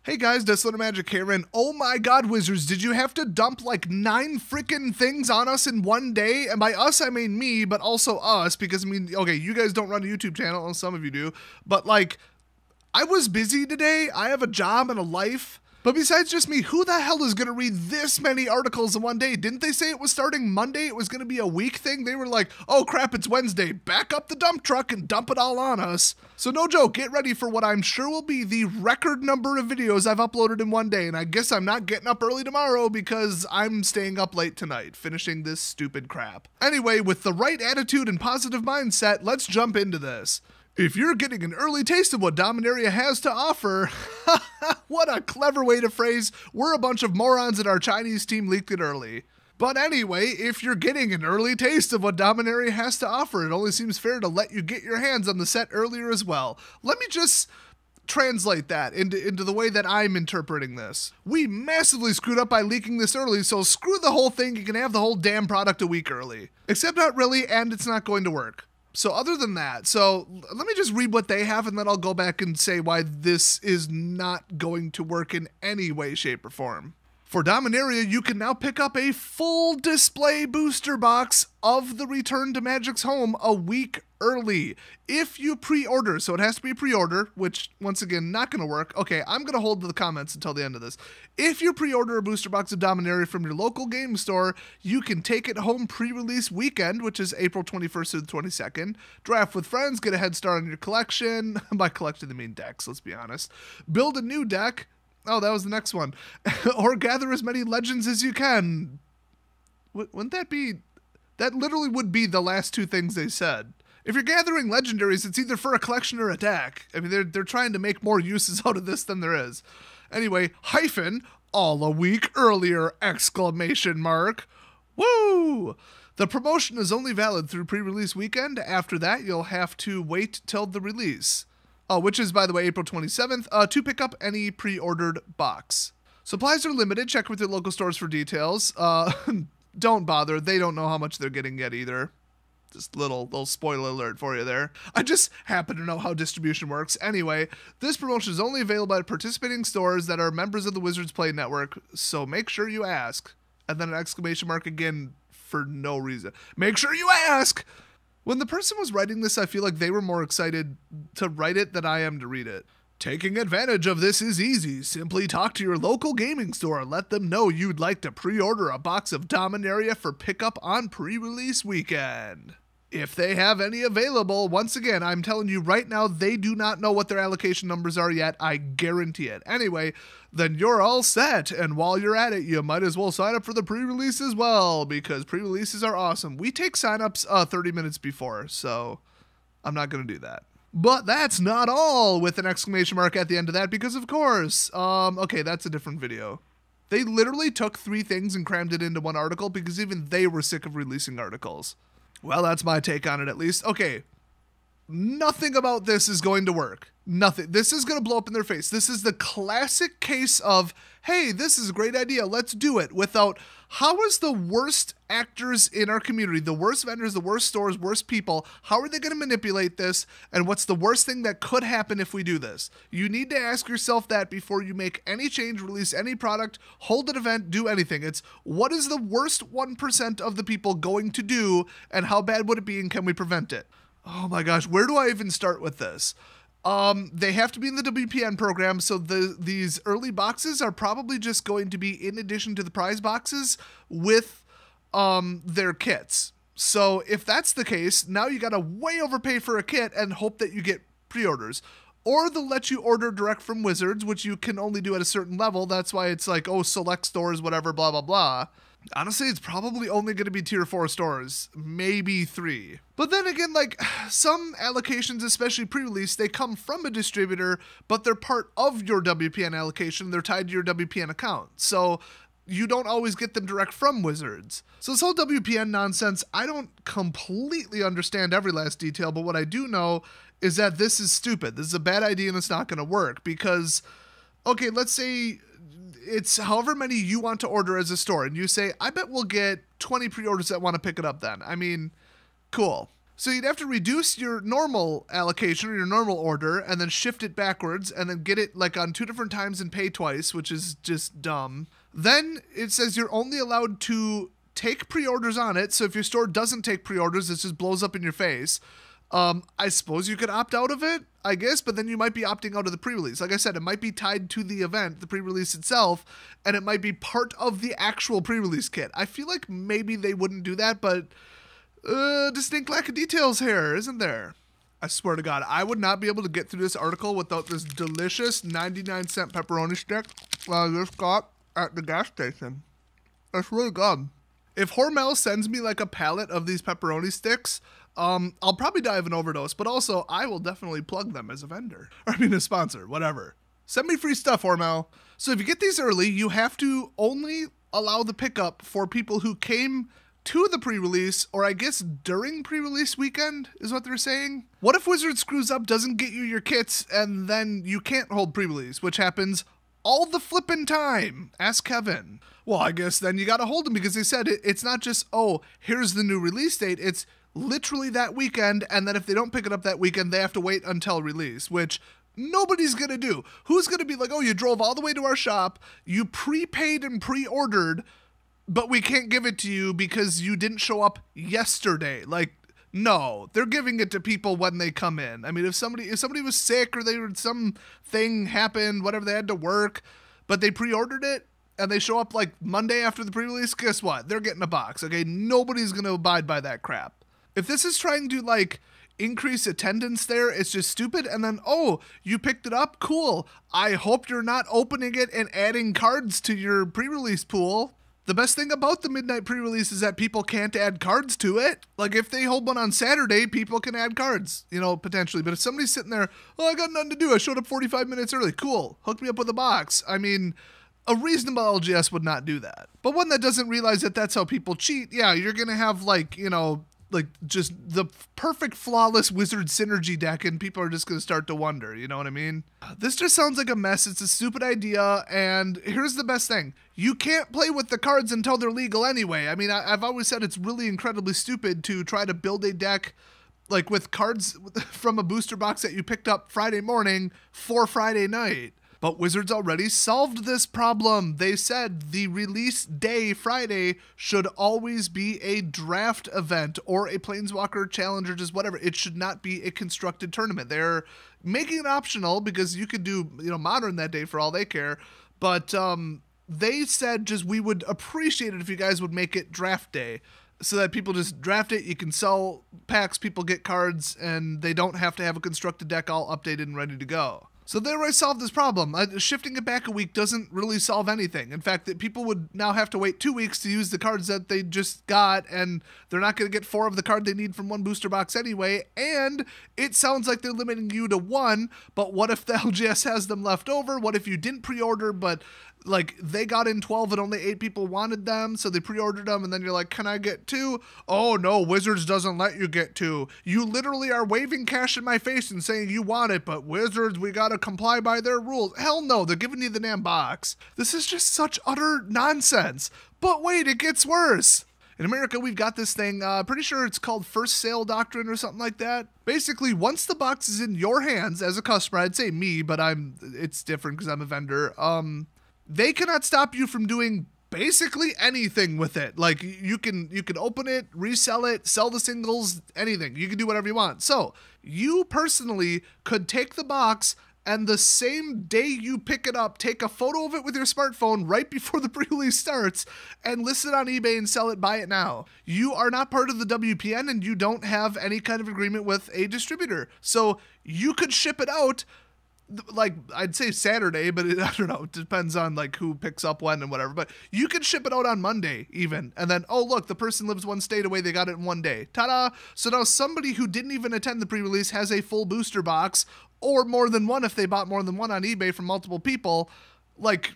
Hey guys, Dislitter Magic here, and oh my god, Wizards, did you have to dump like 9 freaking things on us in one day? And by us, I mean me, but also us, because I mean, okay, you guys don't run a YouTube channel, and some of you do, but like, I was busy today, I have a job and a life, but besides just me, who the hell is going to read this many articles in one day? Didn't they say it was starting Monday? It was going to be a week thing? They were like, oh crap, it's Wednesday. Back up the dump truck and dump it all on us. So no joke, get ready for what I'm sure will be the record number of videos I've uploaded in one day. And I guess I'm not getting up early tomorrow because I'm staying up late tonight, finishing this stupid crap. Anyway, with the right attitude and positive mindset, let's jump into this. If you're getting an early taste of what Dominaria has to offer, what a clever way to phrase, we're a bunch of morons and our Chinese team leaked it early. But anyway, if you're getting an early taste of what Dominaria has to offer, it only seems fair to let you get your hands on the set earlier as well. Let me just translate that into the way that I'm interpreting this. We massively screwed up by leaking this early, so screw the whole thing, you can have the whole damn product a week early. Except not really, and it's not going to work. So other than that, so let me just read what they have and then I'll go back and say why this is not going to work in any way, shape, or form. For Dominaria, you can now pick up a full display booster box of the Return to Magic's Home a week early. If you pre-order, so it has to be a pre-order, which, once again, not going to work. Okay, I'm going to hold the comments until the end of this. If you pre-order a booster box of Dominaria from your local game store, you can take it home pre-release weekend, which is April 21st to the 22nd. Draft with friends, get a head start on your collection. By collection, I mean decks, let's be honest. Build a new deck. Oh, that was the next one. Or gather as many legends as you can. Wouldn't that be... That literally would be the last two things they said. If you're gathering legendaries, it's either for a collection or a deck. I mean, they're trying to make more uses out of this than there is. Anyway, hyphen, all a week earlier, exclamation mark. Woo! The promotion is only valid through pre-release weekend. After that, you'll have to wait till the release. Which is, by the way, April 27th, to pick up any pre-ordered box. Supplies are limited. Check with your local stores for details. Don't bother. They don't know how much they're getting yet either. Just little spoiler alert for you there. I just happen to know how distribution works. Anyway, this promotion is only available at participating stores that are members of the Wizards Play Network, so make sure you ask. And then an exclamation mark again for no reason. Make sure you ask! When the person was writing this, I feel like they were more excited to write it than I am to read it. Taking advantage of this is easy. Simply talk to your local gaming store and let them know you'd like to pre-order a box of Dominaria for pickup on pre-release weekend. If they have any available, once again, I'm telling you right now, they do not know what their allocation numbers are yet. I guarantee it. Anyway, then you're all set. And while you're at it, you might as well sign up for the pre-release as well, because pre-releases are awesome. We take sign-ups 30 minutes before, so I'm not going to do that. But that's not all, with an exclamation mark at the end of that, because of course. Okay, that's a different video. They literally took 3 things and crammed it into one article because even they were sick of releasing articles. Well, that's my take on it at least. Okay, nothing about this is going to work. Nothing. This is going to blow up in their face. This is the classic case of, hey, this is a great idea, let's do it, without, how is the worst actors in our community, the worst vendors, the worst stores, worst people, how are they going to manipulate this, and what's the worst thing that could happen if we do this? You need to ask yourself that before you make any change, release any product, hold an event, do anything. It's, what is the worst 1% of the people going to do, and how bad would it be, and can we prevent it? Oh my gosh, where do I even start with this? They have to be in the WPN program, so these early boxes are probably just going to be in addition to the prize boxes with their kits. So if that's the case, now you gotta way overpay for a kit and hope that you get pre-orders. Or they'll let you order direct from Wizards, which you can only do at a certain level. That's why it's like, oh, select stores, whatever, blah, blah, blah. Honestly, it's probably only going to be tier 4 stores, maybe 3. But then again, like, some allocations, especially pre-release, they come from a distributor, but they're part of your WPN allocation. They're tied to your WPN account. So you don't always get them direct from Wizards. So this whole WPN nonsense, I don't completely understand every last detail, but what I do know is that this is stupid. This is a bad idea and it's not going to work because, okay, let's say it's however many you want to order as a store, and you say, I bet we'll get 20 pre-orders that want to pick it up then. I mean, cool. So you'd have to reduce your normal allocation or your normal order and then shift it backwards and then get it like on 2 different times and pay twice, which is just dumb. Then it says you're only allowed to take pre-orders on it. So if your store doesn't take pre-orders, it just blows up in your face. I suppose you could opt out of it, I guess, but then you might be opting out of the pre-release. Like I said, it might be tied to the event, the pre-release itself, and it might be part of the actual pre-release kit. I feel like maybe they wouldn't do that, but distinct lack of details here, isn't there? I swear to God, I would not be able to get through this article without this delicious 99-cent pepperoni stick that I just got at the gas station. That's really good. If Hormel sends me like a pallet of these pepperoni sticks, I'll probably die of an overdose, but also I will definitely plug them as a vendor. Or I mean a sponsor, whatever. Send me free stuff, Hormel. So if you get these early, you have to only allow the pickup for people who came to the pre-release, or I guess during pre-release weekend is what they're saying. What if Wizard screws up, doesn't get you your kits, and then you can't hold pre-release, which happens all the flippin' time? Ask Kevin. Well, I guess then you gotta hold them because they said it's not just, oh, here's the new release date. It's literally that weekend, and then if they don't pick it up that weekend, they have to wait until release, which nobody's gonna do. Who's gonna be like, oh, you drove all the way to our shop, you prepaid and pre-ordered, but we can't give it to you because you didn't show up yesterday? Like, no, they're giving it to people when they come in. I mean, if somebody was sick or something happened, whatever, they had to work, but they pre-ordered it, and they show up like Monday after the pre-release, guess what? They're getting a box, okay? Nobody's gonna abide by that crap. If this is trying to, like, increase attendance there, it's just stupid. And then, oh, you picked it up? Cool. I hope you're not opening it and adding cards to your pre-release pool. The best thing about the midnight pre-release is that people can't add cards to it. Like, if they hold one on Saturday, people can add cards, potentially. But if somebody's sitting there, oh, I got nothing to do, I showed up 45 minutes early, cool, hook me up with a box. I mean, a reasonable LGS would not do that. But one that doesn't realize that that's how people cheat, yeah, you're going to have, like just the perfect flawless Wizard synergy deck, and people are just going to start to wonder, you know what I mean? This just sounds like a mess. It's a stupid idea, and here's the best thing. You can't play with the cards until they're legal anyway. I mean, I've always said it's really incredibly stupid to try to build a deck like with cards from a booster box that you picked up Friday morning for Friday night. But Wizards already solved this problem. They said the release day, Friday, should always be a draft event or a Planeswalker Challenge or just whatever. It should not be a constructed tournament. They're making it optional because you could do, Modern that day for all they care. But they said just we would appreciate it if you guys would make it draft day so that people just draft it. You can sell packs, people get cards, and they don't have to have a constructed deck all updated and ready to go. So they already solved this problem. Shifting it back a week doesn't really solve anything. In fact, that people would now have to wait 2 weeks to use the cards that they just got, and they're not going to get 4 of the card they need from one booster box anyway. And it sounds like they're limiting you to 1, but what if the LGS has them left over? What if you didn't pre-order, but they got in 12 and only 8 people wanted them, so they pre-ordered them, and then you're like, can I get 2? Oh no, Wizards doesn't let you get 2. You literally are waving cash in my face and saying you want it, but Wizards, we gotta comply by their rules. Hell no, they're giving you the damn box. This is just such utter nonsense. But wait, it gets worse. In America, we've got this thing, pretty sure it's called first sale doctrine or something like that. Basically, once the box is in your hands as a customer, I'd say me, but it's different because I'm a vendor, they cannot stop you from doing basically anything with it. Like, you can open it, resell it, sell the singles, anything. You can do whatever you want. So, you personally could take the box and the same day you pick it up, take a photo of it with your smartphone right before the pre-release starts and list it on eBay and sell it, buy it now. You are not part of the WPN and you don't have any kind of agreement with a distributor. So, you could ship it out I'd say Saturday, but I don't know. It depends on who picks up when and whatever. But you could ship it out on Monday even. And then, oh, look, the person lives one state away. They got it in one day. Ta-da! So now somebody who didn't even attend the pre-release has a full booster box, or more than one if they bought more than one on eBay from multiple people. like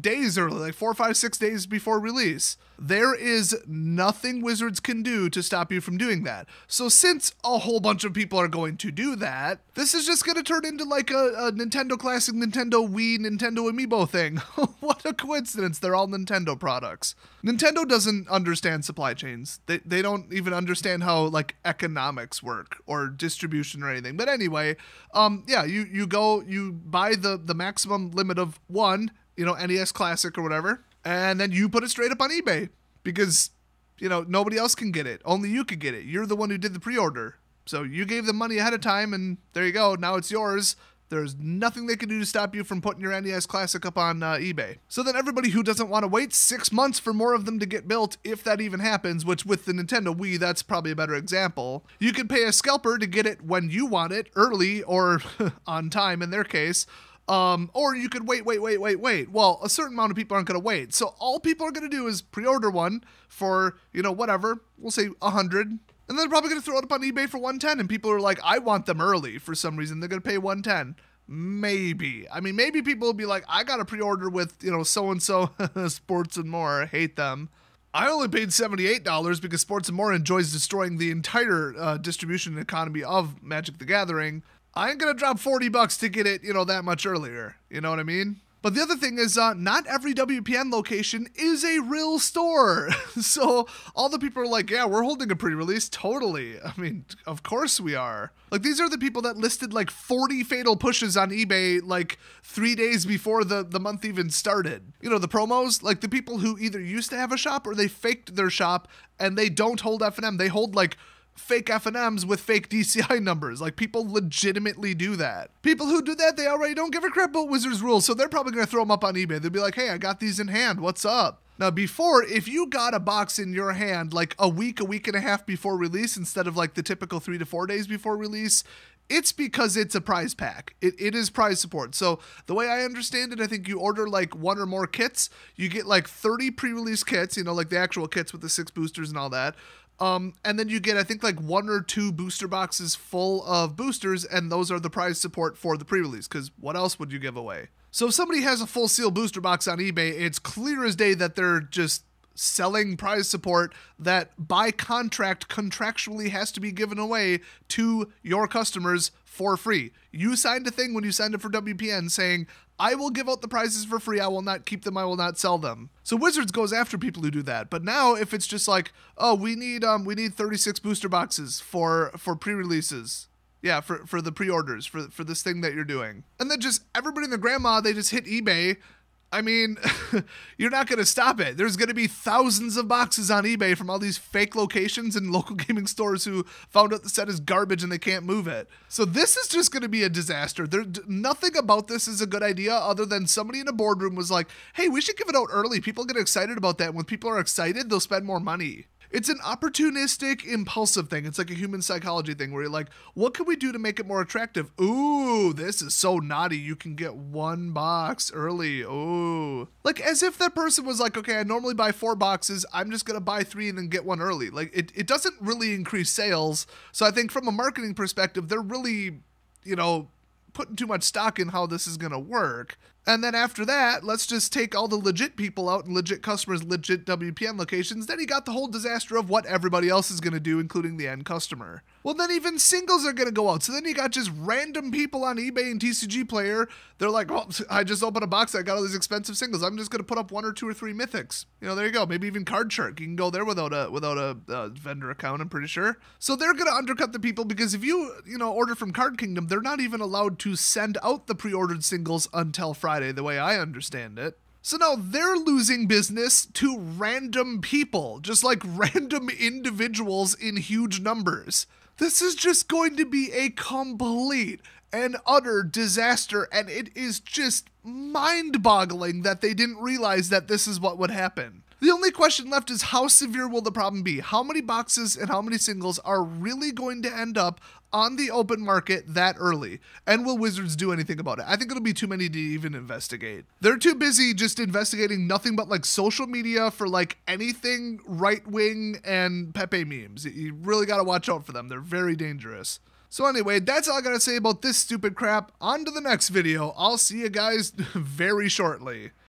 days early, like 4, 5, 6 days before release. There is nothing Wizards can do to stop you from doing that. So since a whole bunch of people are going to do that, this is just going to turn into like a Nintendo Classic, Nintendo Wii, Nintendo Amiibo thing. What a coincidence. They're all Nintendo products. Nintendo doesn't understand supply chains. They don't even understand how like economics work or distribution or anything. But anyway, yeah, you go, you buy the maximum limit of one, NES Classic or whatever, and then you put it straight up on eBay because, nobody else can get it. Only you could get it. You're the one who did the pre-order. So you gave them money ahead of time, and there you go. Now it's yours. There's nothing they can do to stop you from putting your NES Classic up on eBay. So then everybody who doesn't want to wait 6 months for more of them to get built, if that even happens, which with the Nintendo Wii, that's probably a better example, you can pay a scalper to get it when you want it, early or on time in their case. Or you could wait. Well, a certain amount of people aren't going to wait. So all people are going to do is pre-order one for, whatever, we'll say 100. And then they're probably going to throw it up on eBay for 110. And people are like, I want them early for some reason. They're going to pay 110. Maybe. I mean, maybe people will be like, I got a pre-order with, so-and-so Sports and More. I hate them. I only paid $78 because Sports and More enjoys destroying the entire distribution economy of Magic the Gathering. I ain't gonna drop $40 to get it, that much earlier. You know what I mean? But the other thing is, not every WPN location is a real store. So all the people are like, yeah, we're holding a pre-release. Totally. I mean, of course we are. Like, these are the people that listed like 40 fatal pushes on eBay like 3 days before the month even started. The promos, like the people who either used to have a shop or they faked their shop and they don't hold F&M. They hold like fake F&Ms with fake DCI numbers. Like, people legitimately do that. People who do that, they already don't give a crap about Wizards rules, so they're probably going to throw them up on eBay. They'll be like, hey, I got these in hand. What's up? Now, before, if you got a box in your hand like a week and a half before release instead of like the typical 3 to 4 days before release, it's because it's a prize pack. It is prize support. So the way I understand it, I think you order like one or more kits. You get like 30 pre-release kits, like the actual kits with the 6 boosters and all that. And then you get, I think, like 1 or 2 booster boxes full of boosters, and those are the prize support for the pre-release, because what else would you give away? So if somebody has a full seal booster box on eBay, it's clear as day that they're just selling prize support that by contract contractually has to be given away to your customers for free. You signed a thing when you signed up for WPN saying, I will give out the prizes for free. I will not keep them. I will not sell them. So Wizards goes after people who do that. But now if it's just like, oh, we need 36 booster boxes for pre-releases. Yeah, for the pre-orders, for this thing that you're doing. And then just everybody and their grandma, they just hit eBay. I mean, you're not going to stop it. There's going to be thousands of boxes on eBay from all these fake locations and local gaming stores who found out the set is garbage and they can't move it. So this is just going to be a disaster. Nothing about this is a good idea other than somebody in a boardroom was like, hey, we should give it out early. People get excited about that. And when people are excited, they'll spend more money. It's an opportunistic, impulsive thing. It's like a human psychology thing where you're like, what can we do to make it more attractive? Ooh, this is so naughty. You can get 1 box early. Ooh. Like, as if that person was like, okay, I normally buy 4 boxes. I'm just going to buy 3 and then get 1 early. Like, it doesn't really increase sales. So I think from a marketing perspective, they're really, putting too much stock in how this is going to work. And then after that, let's just take all the legit people out and legit customers, legit WPN locations. Then you got the whole disaster of what everybody else is going to do, including the end customer. Well, then even singles are going to go out. So then you got just random people on eBay and TCG Player. They're like, well, I just opened a box. I got all these expensive singles. I'm just going to put up 1 or 2 or 3 mythics. There you go. Maybe even Card Shark. You can go there without a vendor account, I'm pretty sure. So they're going to undercut the people because if you order from Card Kingdom, they're not even allowed to send out the pre-ordered singles until Friday, the way I understand it. So now they're losing business to random people, just like random individuals in huge numbers. This is just going to be a complete and utter disaster, and it is just mind-boggling that they didn't realize that this is what would happen. The only question left is how severe will the problem be? How many boxes and how many singles are really going to end up on the open market that early? And will Wizards do anything about it? I think it'll be too many to even investigate. They're too busy just investigating nothing but like social media for like anything right-wing and Pepe memes. You really got to watch out for them. They're very dangerous. So anyway, that's all I gotta say about this stupid crap. On to the next video. I'll see you guys very shortly.